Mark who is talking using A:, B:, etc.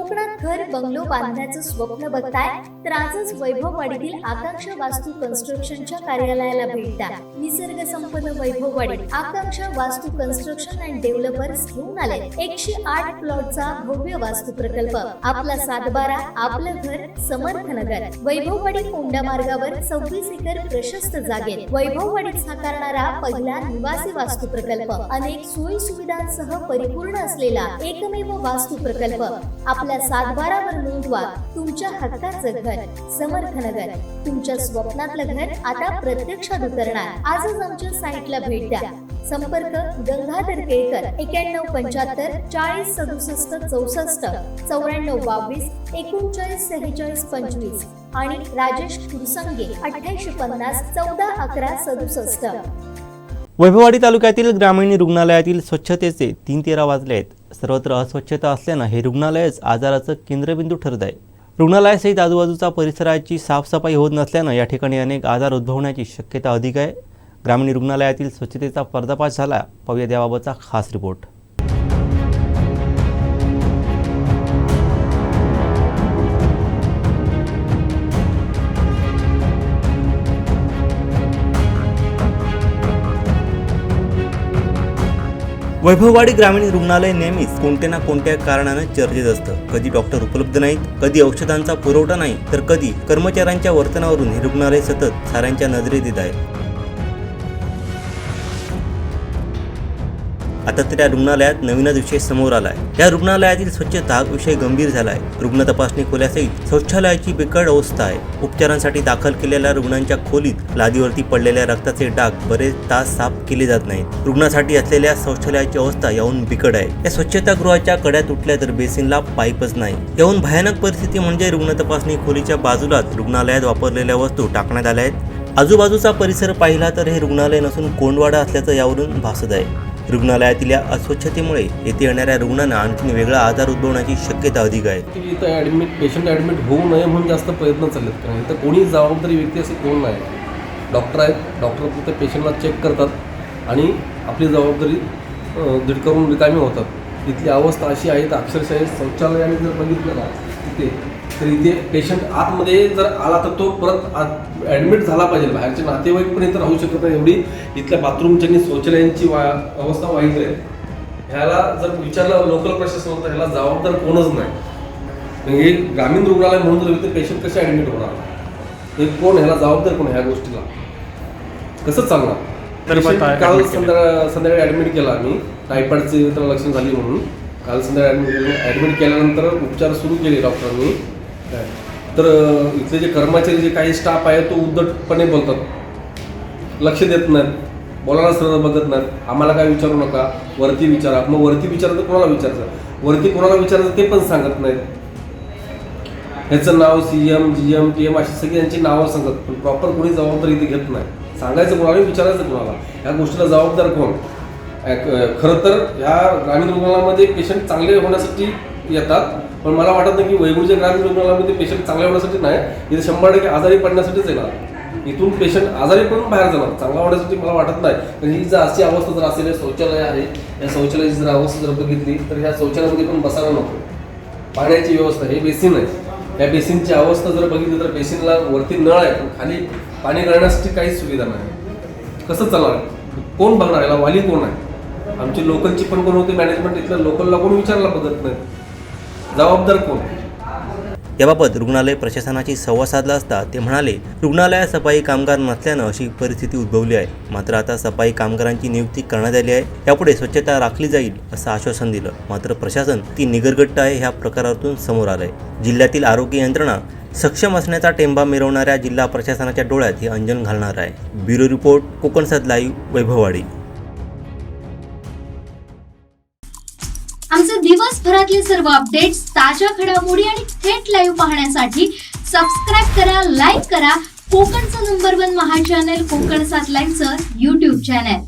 A: कोकणात घर बंगलो बांधण्याचं स्वप्न बघताय तर आजच वैभववाडीतील आकांक्षा वास्तू कन्स्ट्रक्शनच्या कार्यालयाला भेट द्या। निसर्ग संपन्न वैभववाडी आकांक्षा वास्तू कन्स्ट्रक्शन अँड डेव्हलपर्स घेऊन आले 108 प्लॉटचा भव्य वास्तू प्रकल्प। आपला सातबारा, आपलं घर, समर्थनगर। वैभववाडी कोंडा मार्गावर 26 एकर प्रशस्त जागेत वैभववाडीत साकारणारा पहिला निवासी वास्तू प्रकल्प। अनेक सोयी सुविधांसह परिपूर्ण असलेला एकमेव वास्तू प्रकल्प। आपल्या सातबारावर नोंदवा तुमच्या हक्काचं घर, समर्थनगर। तुमच्या स्वप्नातलं घर आता प्रत्यक्षात उतरणार। आजच आमच्या साईटला भेट द्या। संपर्क गंगाधर केळकर 9175 40 67 64 94 22 39 46 25 आणि राजेश कुरसंगे 8850 14 11 67।
B: वैभववाडी तालुक्यातील ग्रामीण रुग्णालयातील स्वच्छतेचे 3-13 वाजले आहेत। सर्वत्र अस्वच्छता असल्यानं हे रुग्णालयच आजाराचं केंद्रबिंदू ठरत आहे। रुग्णालयासहित आजूबाजूचा परिसराची साफसफाई होत नसल्यानं या ठिकाणी अनेक आजार उद्भवण्याची शक्यता अधिक आहे। ग्रामीण रुग्णालयातील स्वच्छतेचा पर्दाफाश झाला। पाहूया त्याबाबतचा खास रिपोर्ट। वैभववाडी ग्रामीण रुग्णालय नेहमीच कोणत्या ना कोणत्या कारणाने चर्चेत असतं। कधी डॉक्टर उपलब्ध नाहीत, कधी औषधांचा पुरवठा नाही, तर कधी कर्मचाऱ्यांच्या वर्तनावरून हे रुग्णालय सतत साऱ्यांच्या नजरेत येत आहे। आता तर या रुग्णालयात नवीनच विषय समोर आलाय। या रुग्णालयातील स्वच्छता विषय गंभीर झालाय। रुग्ण तपासणी खोल्यासहित शौचालयाची बिकट अवस्था आहे। उपचारांसाठी दाखल केलेल्या रुग्णांच्या खोलीत लादीवरती पडलेल्या रक्ताचे डाग बरेच तास साफ केले जात नाहीत। रुग्णासाठी असलेल्या शौचालयाची अवस्था याहून बिकट आहे। या स्वच्छतागृहाच्या कड्या तुटल्या तर बेसिनला पाईपच नाही। याहून भयानक परिस्थिती म्हणजे रुग्ण तपासणी खोलीच्या बाजूलाच रुग्णालयात वापरलेल्या वस्तू टाकण्यात आल्या आहेत। आजूबाजूचा परिसर पाहिला तर हे रुग्णालय नसून कोंडवाडा असल्याचं यावरून भासत आहे। रुग्णालयातील या अस्वच्छतेमुळे येथे येणाऱ्या रुग्णांना आणखी वेगळा आजार उद्भवण्याची शक्यता अधिक आहे।
C: इथं पेशंट ॲडमिट होऊ नये म्हणून जास्त प्रयत्न चाललेत, कारण इथं कोणी जबाबदारी व्यक्ती असे कोण नाही। डॉक्टर आहेत, डॉक्टर तिथे पेशंटला चेक करतात आणि आपली जबाबदारी दीड करून रिकामी होतात। इथली अवस्था अशी आहे तर अक्षरशः शौचालयाने जर बघितलं ना तिथे, तर इथे पेशंट आतमध्ये जर आला तर तो परत ॲडमिट झाला पाहिजे। बाहेरचे नातेवाईक पण इथं राहू शकत नाही, एवढी इथल्या बाथरूमच्या आणि शौचालयांची अवस्था वाईट आहे। ह्याला जर विचारलं लोकल प्रशासन तर ह्याला जबाबदार कोणच नाही। हे ग्रामीण रुग्णालय म्हणून जर इथे पेशंट कसे ॲडमिट होणार, हे कोण, ह्याला जबाबदार कोण ह्या गोष्टीला, कसं चालणार? काल संध्याकाळी ॲडमिट केला आम्ही, टायफॉइडची त्याला लक्षण झाली म्हणून काल संध्याकाळी ॲडमिट केल्यानंतर उपचार सुरू केले डॉक्टरांनी। तर इथले जे कर्मचारी जे काही स्टाफ आहे तो उद्धटपणे बोलतात, लक्ष देत नाहीत, बोलायला सरळ बघत नाहीत। आम्हाला काय विचारू नका, वरती विचारा। मग वरती विचारलं तर कोणाला विचारायचं, वरती कोणाला विचारायचं ते पण सांगत नाहीत। ह्याचं नाव CM GM TM अशी सगळी यांची नावं सांगत, पण प्रॉपर कोणी जबाबदारी इथे घेत नाही। सांगायचं कोणाला, विचारायचं कोणाला, ह्या गोष्टीला जबाबदार कोण? खरं तर ह्या ग्रामीण रुग्णालयामध्ये पेशंट चांगले होण्यासाठी येतात, पण मला वाटत नाही की वैभवच्या ग्रामीण रुग्णालयामध्ये पेशंट चांगल्या होण्यासाठी नाही, इथे 100% आजारी पडण्यासाठीच येणार। इथून पेशंट आजारी पडून बाहेर जाणार, चांगला होण्यासाठी मला वाटत नाही। कारण ही जर अशी अवस्था जर असेल, शौचालय आहे, या शौचालयाची जर अवस्था जर बघितली तर ह्या शौचालयामध्ये पण बसायला नको। पाण्याची व्यवस्था, हे बेसिन आहे, या बेसिनची अवस्था जर बघितली तर बेसिनला वरती नळ आहे पण खाली पाणी गळण्यासाठी काहीच सुविधा नाही। कसं चालणार? कोण बघणार? याला वाली कोण आहे? आमची लोकलची पण कोण होती मॅनेजमेंट, इथल्या लोकलला कोण विचारायला बघत नाही, जबाबदार कोण?
B: याबाबत रुग्णालय प्रशासनाशी संवाद साधला असता ते म्हणाले, रुग्णालयात सफाई कामगार नसल्यानं अशी परिस्थिती उद्भवली आहे। मात्र आता सफाई कामगारांची नियुक्ती करण्यात आली आहे, यापुढे स्वच्छता राखली जाईल असं आश्वासन दिलं। मात्र प्रशासन ती निगरगट्ट आहे ह्या प्रकारातून समोर आलंय। जिल्ह्यातील आरोग्य यंत्रणा सक्षम असण्याचा टेंबा मिरवणाऱ्या जिल्हा प्रशासनाच्या डोळ्यात हे अंजन घालणार आहे। Bureau report, Kokansad live, Vaibhavwadi.
D: आमचे दिवसभरातले सर्व अपडेट्स, ताज्या घडामोडी आणि थेट लाईव्ह पाहण्यासाठी सबस्क्राईब करा, लाईक करा कोकणचं नंबर 1 महा चॅनल कोकणसाद लाईव्हचं YouTube चॅनल।